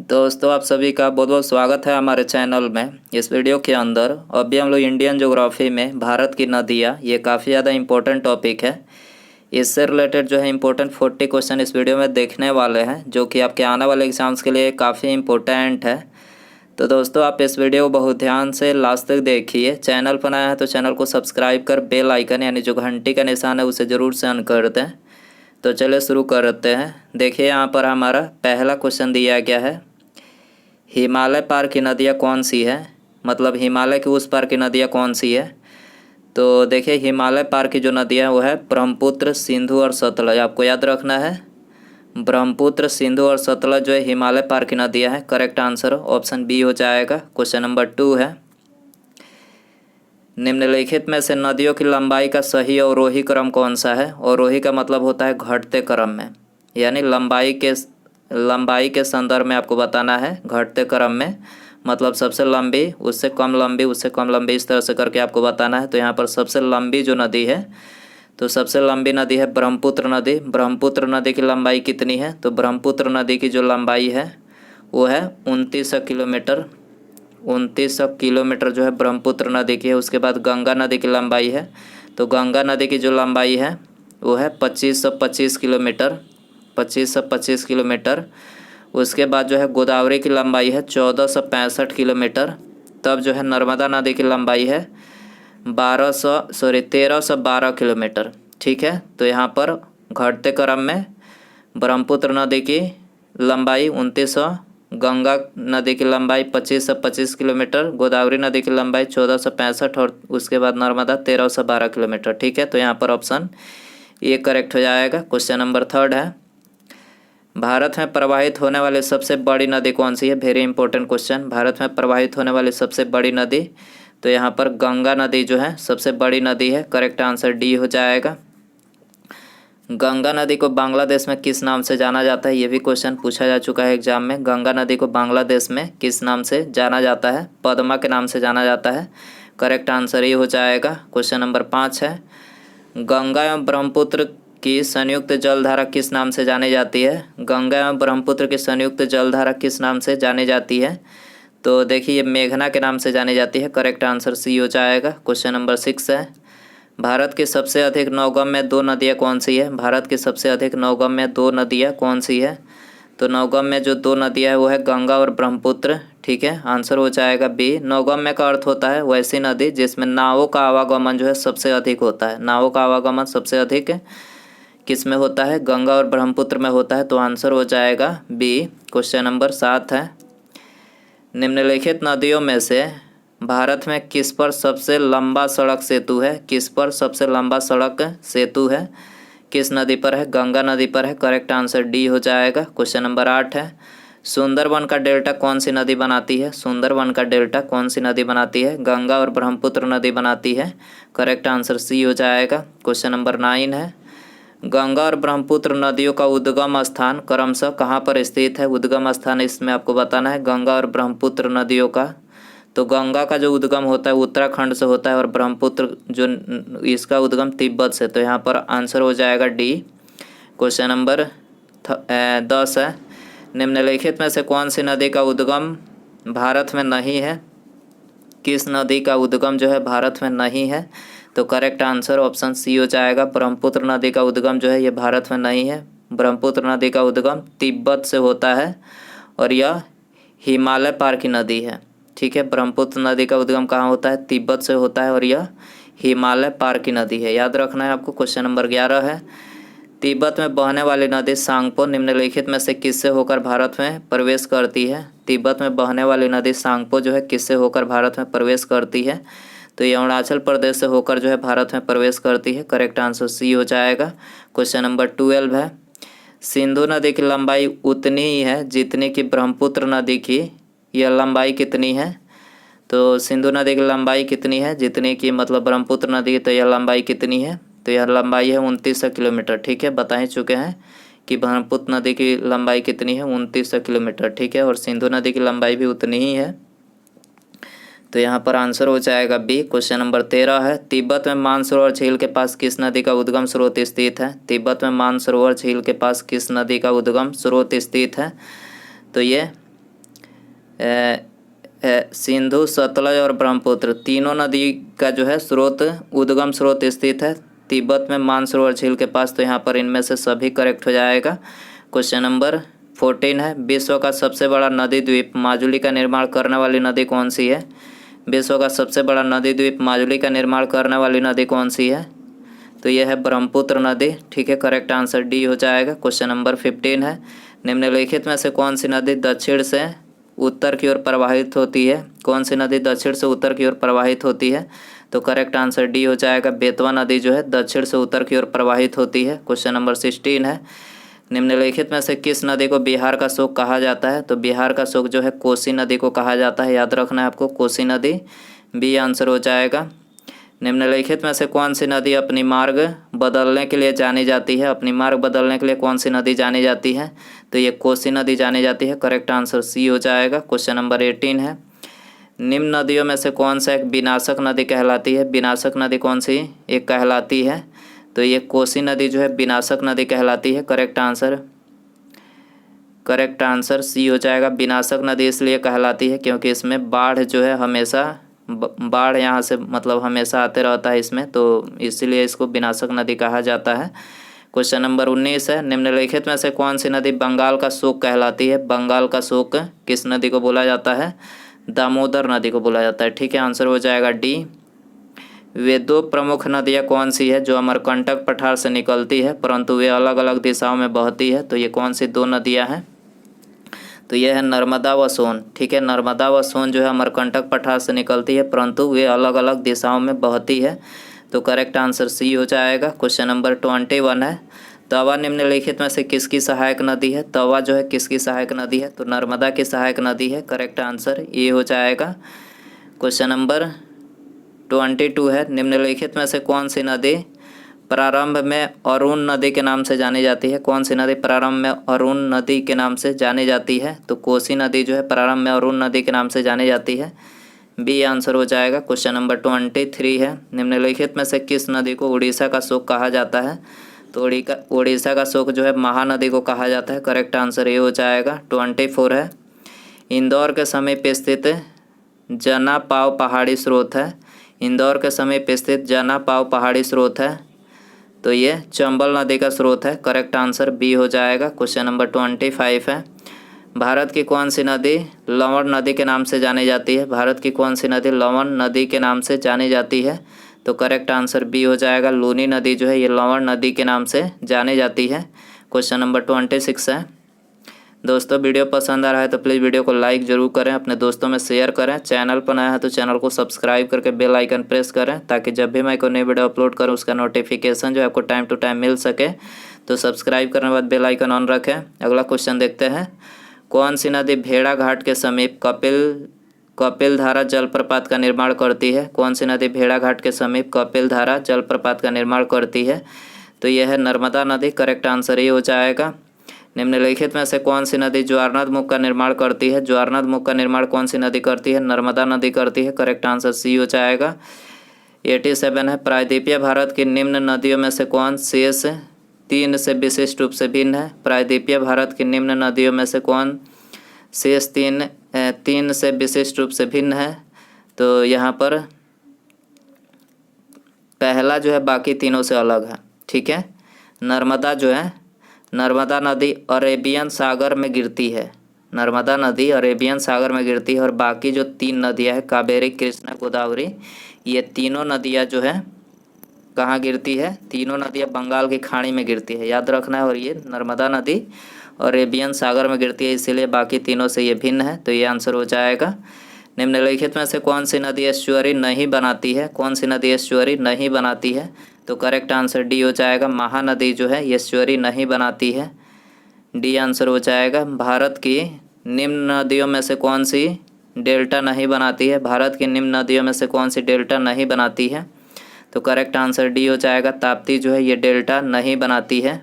दोस्तों आप सभी का बहुत बहुत स्वागत है हमारे चैनल में। इस वीडियो के अंदर अभी हम लोग इंडियन ज्योग्राफी में भारत की नदियाँ, ये काफ़ी ज़्यादा इम्पोर्टेंट टॉपिक है। इससे रिलेटेड जो है इम्पोर्टेंट 40 क्वेश्चन इस वीडियो में देखने वाले हैं, जो कि आपके आने वाले एग्जाम्स के लिए काफ़ी इम्पोर्टेंट है। तो दोस्तों आप इस वीडियो को बहुत ध्यान से लास्ट तक देखिए। चैनल पर नया है तो चैनल को सब्सक्राइब कर बेल आइकन यानी जो घंटी का निशान है उसे ज़रूर से ऑन कर दें। तो चलिए शुरू करते हैं। देखिए यहाँ पर हमारा पहला क्वेश्चन दिया गया है, हिमालय पार की नदियाँ कौन सी है, मतलब हिमालय के उस पार की नदियाँ कौन सी है। तो देखिए हिमालय पार की जो नदियाँ वो है ब्रह्मपुत्र, सिंधु और सतलज। आपको याद रखना है ब्रह्मपुत्र, सिंधु और सतलज जो है हिमालय पार की नदियाँ हैं। करेक्ट आंसर ऑप्शन बी हो जाएगा। क्वेश्चन नंबर 2 है, निम्नलिखित में से नदियों की लंबाई का सही अवरोही क्रम कौन सा है। अवरोही का मतलब होता है घटते क्रम में, यानी लंबाई के संदर्भ में आपको बताना है। घटते क्रम में मतलब सबसे लंबी, उससे कम लंबी, उससे कम लंबी, इस तरह से करके आपको बताना है। तो यहाँ पर सबसे लंबी जो नदी है, तो सबसे लंबी नदी है ब्रह्मपुत्र नदी। ब्रह्मपुत्र नदी की लंबाई कितनी है, तो ब्रह्मपुत्र नदी की जो लंबाई है वो है 2900 किलोमीटर। 2900 किलोमीटर जो है ब्रह्मपुत्र नदी की है। उसके बाद गंगा नदी की लंबाई है, तो गंगा नदी की जो लंबाई है वो है 2525 किलोमीटर। 2525 किलोमीटर। उसके बाद जो है गोदावरी की लंबाई है 1465 किलोमीटर। तब जो है नर्मदा नदी की लंबाई है 1312 किलोमीटर। ठीक है, तो यहाँ पर घटते क्रम में ब्रह्मपुत्र नदी की लंबाई 2900, गंगा नदी की लंबाई 2525 किलोमीटर, गोदावरी नदी की लंबाई 1465 और उसके बाद नर्मदा 1312 किलोमीटर। ठीक है, तो यहाँ पर ऑप्शन ये करेक्ट हो जाएगा। क्वेश्चन नंबर 3 है, भारत में प्रवाहित होने वाली सबसे बड़ी नदी कौन सी है। Very important question. भारत में प्रवाहित होने वाली सबसे बड़ी नदी, तो यहाँ पर गंगा नदी जो है सबसे बड़ी नदी है। करेक्ट आंसर डी हो जाएगा। गंगा नदी को बांग्लादेश में किस नाम से जाना जाता है, ये भी क्वेश्चन पूछा जा चुका है एग्जाम में। गंगा नदी को बांग्लादेश में किस नाम से जाना जाता है, पद्मा के नाम से जाना जाता है। करेक्ट आंसर ये हो जाएगा। क्वेश्चन नंबर 5 है, गंगा एवं ब्रह्मपुत्र की संयुक्त जलधारा किस नाम से जानी जाती है। गंगा एवं ब्रह्मपुत्र की संयुक्त जलधारा किस नाम से जानी जाती है, तो देखिए ये मेघना के नाम से जानी जाती है। करेक्ट आंसर सी हो जाएगा। क्वेश्चन नंबर 6 है, भारत की सबसे अधिक नौगम्य 2 नदियाँ कौन सी है। भारत की सबसे अधिक नौगम्य 2 नदियाँ कौन सी है, तो नौगम्य जो 2 नदियाँ है वो है गंगा और ब्रह्मपुत्र। ठीक है, आंसर हो जाएगा बी। नौगम्य का अर्थ होता है वैसी नदी जिसमें नावों का आवागमन जो है सबसे अधिक होता है। नावों का आवागमन सबसे अधिक किस में होता है, गंगा और ब्रह्मपुत्र में होता है। तो आंसर हो जाएगा बी। क्वेश्चन नंबर 7 है, निम्नलिखित नदियों में से भारत में किस पर सबसे लंबा सड़क सेतु है। किस पर सबसे लंबा सड़क सेतु है, किस नदी पर है, गंगा नदी पर है। करेक्ट आंसर डी हो जाएगा। क्वेश्चन नंबर 8 है, सुंदरबन का डेल्टा कौन सी नदी बनाती है। सुंदरबन का डेल्टा कौन सी नदी बनाती है, गंगा और ब्रह्मपुत्र नदी बनाती है। करेक्ट आंसर सी हो जाएगा। क्वेश्चन नंबर 9 है, गंगा और ब्रह्मपुत्र नदियों का उद्गम स्थान क्रमशः कहाँ पर स्थित है। उद्गम स्थान इसमें आपको बताना है गंगा और ब्रह्मपुत्र नदियों का। तो गंगा का जो उद्गम होता है उत्तराखंड से होता है और ब्रह्मपुत्र जो इसका उद्गम तिब्बत से। तो यहाँ पर आंसर हो जाएगा डी। क्वेश्चन नंबर 10 है, निम्नलिखित में से कौन सी नदी का उद्गम भारत में नहीं है। किस नदी का उद्गम जो है भारत में नहीं है, तो करेक्ट आंसर ऑप्शन सी हो जाएगा। ब्रह्मपुत्र नदी का उद्गम जो है ये भारत में नहीं है। ब्रह्मपुत्र नदी का उद्गम तिब्बत से होता है और यह हिमालय पार की नदी है। ठीक है, ब्रह्मपुत्र नदी का उद्गम कहाँ होता है, तिब्बत से होता है और यह हिमालय पार की नदी है। याद रखना है आपको। क्वेश्चन नंबर 11 है, तिब्बत में बहने वाली नदी सांगपो निम्नलिखित में से किससे होकर भारत में प्रवेश करती है। तिब्बत में बहने वाली नदी सांगपो जो है किससे होकर भारत में प्रवेश करती है, तो ये अरुणाचल प्रदेश से होकर जो है भारत में प्रवेश करती है। करेक्ट आंसर सी हो जाएगा। क्वेश्चन नंबर 12 है, सिंधु नदी की लंबाई उतनी ही है जितनी कि ब्रह्मपुत्र नदी की, यह लंबाई कितनी है। तो सिंधु नदी की लंबाई कितनी है, जितनी की मतलब ब्रह्मपुत्र नदी की, तो यह लंबाई कितनी है, तो यह लंबाई है 2900 किलोमीटर। ठीक है, बता ही चुके हैं कि ब्रह्मपुत्र नदी की लंबाई कितनी है, 2900 किलोमीटर। ठीक है, और सिंधु नदी की लंबाई भी उतनी ही है। तो यहाँ पर आंसर हो जाएगा बी। क्वेश्चन नंबर 13 है, तिब्बत में मानसरोवर झील के पास किस नदी का उद्गम स्रोत स्थित है। तिब्बत में मानसरोवर झील के पास किस नदी का उद्गम स्रोत स्थित है, तो ये सिंधु, सतलज और ब्रह्मपुत्र तीनों नदी का जो है स्रोत, उद्गम स्रोत स्थित है तिब्बत में मानसरोवर झील के पास। तो यहाँ पर इनमें से सभी करेक्ट हो जाएगा। क्वेश्चन नंबर 14 है, विश्व का सबसे बड़ा नदी द्वीप माजुली का निर्माण करने वाली नदी कौन सी है? विश्व का सबसे बड़ा नदी द्वीप माजुली का निर्माण करने वाली नदी कौन सी है? तो यह है ब्रह्मपुत्र नदी। ठीक है, करेक्ट आंसर डी हो जाएगा। क्वेश्चन नंबर 15 है, निम्नलिखित में से कौन सी नदी दक्षिण से उत्तर की ओर प्रवाहित होती है? कौन सी नदी दक्षिण से उत्तर की ओर प्रवाहित होती है? तो करेक्ट आंसर डी हो जाएगा। बेतवा नदी जो है दक्षिण से उत्तर की ओर प्रवाहित होती है। क्वेश्चन नंबर 16 है, निम्नलिखित में से किस नदी को बिहार का शोक कहा जाता है? तो बिहार का शोक जो है कोसी नदी को कहा जाता है। याद रखना है आपको, कोसी नदी बी आंसर हो जाएगा। निम्नलिखित में से कौन सी नदी अपनी मार्ग बदलने के लिए जानी जाती है? अपनी मार्ग बदलने के लिए कौन सी नदी जानी जाती है? तो ये कोसी नदी जानी जाती है। करेक्ट आंसर सी हो जाएगा। क्वेश्चन नंबर 18 है, निम्न नदियों में से कौन सा एक विनाशक नदी कहलाती है? विनाशक नदी कौन सी एक कहलाती है? तो ये कोसी नदी जो है विनाशक नदी कहलाती है। करेक्ट आंसर सी हो जाएगा। विनाशक नदी इसलिए कहलाती है क्योंकि इसमें बाढ़ जो है हमेशा बाढ़ यहाँ से मतलब हमेशा आते रहता है इसमें, तो इसीलिए इसको विनाशक नदी कहा जाता है। क्वेश्चन नंबर 19 है, निम्नलिखित में से कौन सी नदी बंगाल का शोक कहलाती है? बंगाल का शोक किस नदी को बोला जाता है? दामोदर नदी को बोला जाता है। ठीक है, आंसर हो जाएगा डी। वे दो प्रमुख नदियाँ कौन सी है जो अमरकंटक पठार से निकलती है परंतु वे अलग अलग दिशाओं में बहती है? तो ये कौन सी दो नदियाँ हैं? तो यह है नर्मदा व सोन। ठीक है, नर्मदा व सोन जो है अमरकंटक पठार से निकलती है परंतु वे अलग अलग दिशाओं में बहती है। तो करेक्ट आंसर सी हो जाएगा। क्वेश्चन नंबर 21 है, तवा निम्नलिखित में से किसकी सहायक नदी है? तवा जो है किसकी सहायक नदी है? तो नर्मदा की सहायक नदी है। करेक्ट आंसर ये हो जाएगा। क्वेश्चन नंबर 22 है, निम्नलिखित में से कौन सी नदी प्रारंभ में अरुण नदी के नाम से जानी जाती है? कौन सी नदी प्रारंभ में अरुण नदी के नाम से जानी जाती है? तो कोसी नदी जो है प्रारंभ में अरुण नदी के नाम से जानी जाती है। बी आंसर हो जाएगा। क्वेश्चन नंबर 23 है, निम्नलिखित में से किस नदी को उड़ीसा का शोक कहा जाता है? तो उड़ीसा का शोक जो है महानदी को कहा जाता है। करेक्ट आंसर ये हो जाएगा। 24 है, इंदौर के समीप स्थित जना पाव पहाड़ी स्रोत है। इंदौर के समीप स्थित जना पाव पहाड़ी स्रोत है, तो ये चंबल नदी का स्रोत है। करेक्ट आंसर बी हो जाएगा। क्वेश्चन नंबर 25 है, भारत की कौन सी नदी लवण नदी के नाम से जानी जाती है? भारत की कौन सी नदी लवण नदी के नाम से जानी जाती है? तो करेक्ट आंसर बी हो जाएगा। लूनी नदी जो है ये लवण नदी के नाम से जानी जाती है। क्वेश्चन नंबर 26 है, दोस्तों वीडियो पसंद आ रहा है तो प्लीज़ वीडियो को लाइक ज़रूर करें, अपने दोस्तों में शेयर करें। चैनल पर नया है तो चैनल को सब्सक्राइब करके बेल आइकन प्रेस करें ताकि जब भी मैं कोई नई वीडियो अपलोड करूं उसका नोटिफिकेशन जो है आपको टाइम टू टाइम मिल सके। तो सब्सक्राइब करने के बाद बेल आइकन ऑन रखें। अगला क्वेश्चन देखते हैं, कौन सी नदी भेड़ा घाट के समीप कपिल धारा जलप्रपात का निर्माण करती है? कौन सी नदी भेड़ा घाट के समीप कपिल धारा जलप्रपात का निर्माण करती है? तो यह है नर्मदा नदी। करेक्ट आंसर ये हो जाएगा। निम्नलिखित में से कौन सी नदी ज्वारनाथ मुख का निर्माण करती है? ज्वारनाथ मुख का निर्माण कौन सी नदी करती है? नर्मदा नदी करती है। करेक्ट आंसर सी हो जाएगा। 87 है, प्रायद्वीपीय भारत की निम्न नदियों में से कौन शेष 3 से विशिष्ट रूप से भिन्न है? प्रायद्वीपीय भारत की निम्न नदियों में से कौन शेष 3 से विशिष्ट रूप से भिन्न है? तो यहाँ पर पहला जो है बाकी तीनों से अलग है। ठीक है, नर्मदा जो है नर्मदा नदी अरेबियन सागर में गिरती है। नर्मदा नदी अरेबियन सागर में गिरती है और बाकी जो 3 नदियाँ हैं कावेरी, कृष्णा, गोदावरी, ये तीनों नदियाँ जो है कहाँ गिरती है? तीनों नदियाँ बंगाल की खाड़ी में गिरती है, याद रखना है। और ये नर्मदा नदी अरेबियन सागर में गिरती है, इसीलिए बाकी तीनों से ये भिन्न है। तो ये आंसर हो जाएगा। निम्नलिखित में से कौन सी नदी एस्चुअरी नहीं बनाती है? कौन सी नदी एस्चुअरी नहीं बनाती है? तो करेक्ट आंसर डी हो जाएगा। महानदी जो है एस्चुअरी नहीं बनाती है। डी आंसर हो जाएगा। भारत की निम्न नदियों में से कौन सी डेल्टा नहीं बनाती है? भारत की निम्न नदियों में से कौन सी डेल्टा नहीं बनाती है? तो करेक्ट आंसर डी हो जाएगा। ताप्ती जो है ये डेल्टा नहीं बनाती है।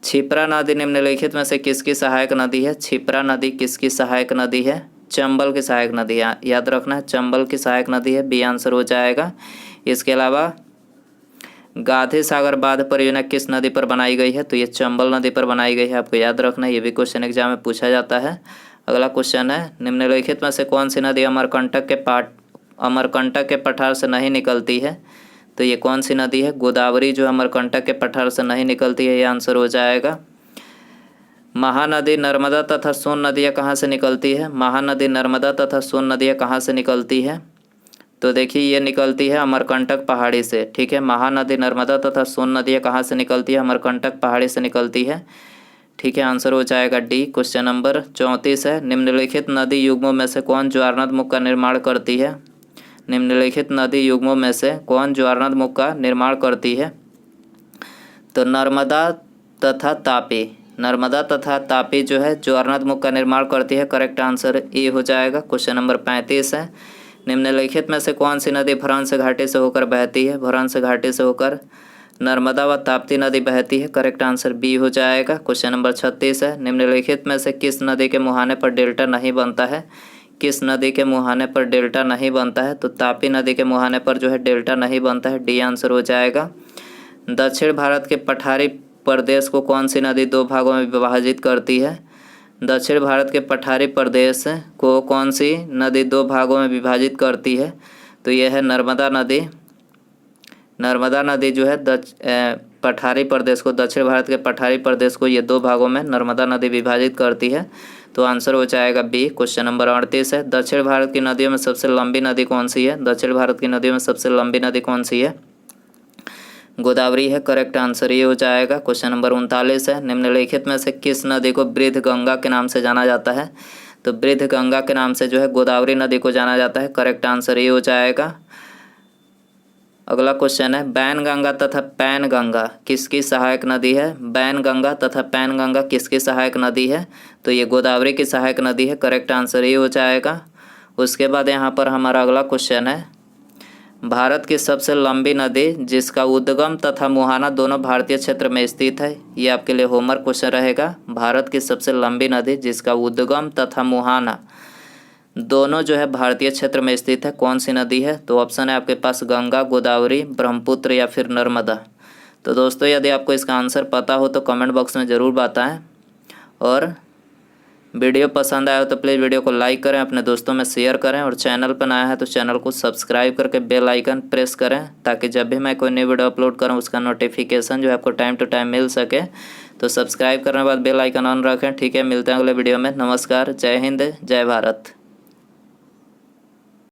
क्षिप्रा नदी निम्नलिखित में से किसकी सहायक नदी है? क्षिप्रा नदी किसकी सहायक नदी है? चंबल की सहायक नदी है, याद रखना है, चंबल की सहायक नदी है। बी आंसर हो जाएगा। इसके अलावा गांधी सागर बांध परियोजना किस नदी पर बनाई गई है? तो ये चंबल नदी पर बनाई गई है, आपको याद रखना है, ये भी क्वेश्चन एग्जाम में पूछा जाता है। अगला क्वेश्चन है, निम्नलिखित में से कौन सी नदी अमरकंटक के पठार से नहीं निकलती है? तो ये कौन सी नदी है? गोदावरी जो अमरकंटक के पठार से नहीं निकलती है, ये आंसर हो जाएगा। महानदी नर्मदा तथा सोन नदियाँ कहाँ से निकलती है? महानदी नर्मदा तथा सोन नदियाँ कहाँ से निकलती है? तो देखिए ये निकलती है अमरकंटक पहाड़ी से, ठीक है। महानदी नर्मदा तथा सोन नदियाँ कहाँ से निकलती है? अमरकंटक पहाड़ी से निकलती है, ठीक है। आंसर हो जाएगा डी। क्वेश्चन नंबर 34 है, निम्नलिखित नदी युग्मों में से कौन ज्वारनद मुख का निर्माण करती है? निम्नलिखित नदी युग्मों में से कौन ज्वारनद मुख का निर्माण करती है? तो नर्मदा तथा तापी, नर्मदा तथा तापी जो है ज्वारनद मुख का निर्माण करती है, करेक्ट आंसर ए हो जाएगा। क्वेश्चन नंबर 35 है, निम्नलिखित में से कौन सी नदी भ्रंश घाटी से होकर बहती है? भ्रंश घाटी से होकर नर्मदा व ताप्ती नदी बहती है, करेक्ट आंसर बी हो जाएगा। क्वेश्चन नंबर 36 है, निम्नलिखित में से किस नदी के मुहाने पर डेल्टा नहीं बनता है? किस नदी के मुहाने पर डेल्टा नहीं बनता है? तो तापी नदी के मुहाने पर जो है डेल्टा नहीं बनता है, डी आंसर हो जाएगा। दक्षिण भारत के पठारी प्रदेश को कौन सी नदी दो भागों में विभाजित करती है? दक्षिण भारत के पठारी प्रदेश को कौन सी नदी दो भागों में विभाजित करती है? तो यह है नर्मदा नदी। नर्मदा नदी जो है पठारी प्रदेश को, दक्षिण भारत के पठारी प्रदेश को ये दो भागों में नर्मदा नदी विभाजित करती है, तो आंसर हो जाएगा बी। क्वेश्चन नंबर 38 है, दक्षिण भारत की नदियों में सबसे लंबी नदी कौन सी है? दक्षिण भारत की नदियों में सबसे लंबी नदी कौन सी है? गोदावरी है, करेक्ट आंसर ये हो जाएगा। क्वेश्चन नंबर 39 है, निम्नलिखित में से किस नदी को वृद्ध गंगा के नाम से जाना जाता है? तो वृद्ध गंगा के नाम से जो है गोदावरी नदी को जाना जाता है, करेक्ट आंसर ये हो जाएगा। अगला क्वेश्चन है, बैन गंगा तथा पैन गंगा किसकी सहायक नदी है? बैन गंगा तथा पैन गंगा किसकी सहायक नदी है? तो ये गोदावरी की सहायक नदी है, करेक्ट आंसर ये हो जाएगा। उसके बाद यहाँ पर हमारा अगला क्वेश्चन है, भारत की सबसे लंबी नदी जिसका उद्गम तथा मुहाना दोनों भारतीय क्षेत्र में स्थित है, ये आपके लिए होमवर्क क्वेश्चन रहेगा। भारत की सबसे लंबी नदी जिसका उद्गम तथा मुहाना दोनों जो है भारतीय क्षेत्र में स्थित है, कौन सी नदी है? तो ऑप्शन है आपके पास गंगा, गोदावरी, ब्रह्मपुत्र या फिर नर्मदा। तो दोस्तों यदि आपको इसका आंसर पता हो तो कमेंट बॉक्स में ज़रूर बताएं, और वीडियो पसंद आया हो तो प्लीज़ वीडियो को लाइक करें, अपने दोस्तों में शेयर करें, और चैनल पर नया है तो चैनल को सब्सक्राइब करके बेल आइकन प्रेस करें, ताकि जब भी मैं कोई नई वीडियो अपलोड करूं उसका नोटिफिकेशन जो है आपको टाइम टू टाइम मिल सके। तो सब्सक्राइब करने के बाद बेल आइकन ऑन रखें, ठीक है। मिलते हैं अगले वीडियो में। नमस्कार, जय हिंद, जय भारत।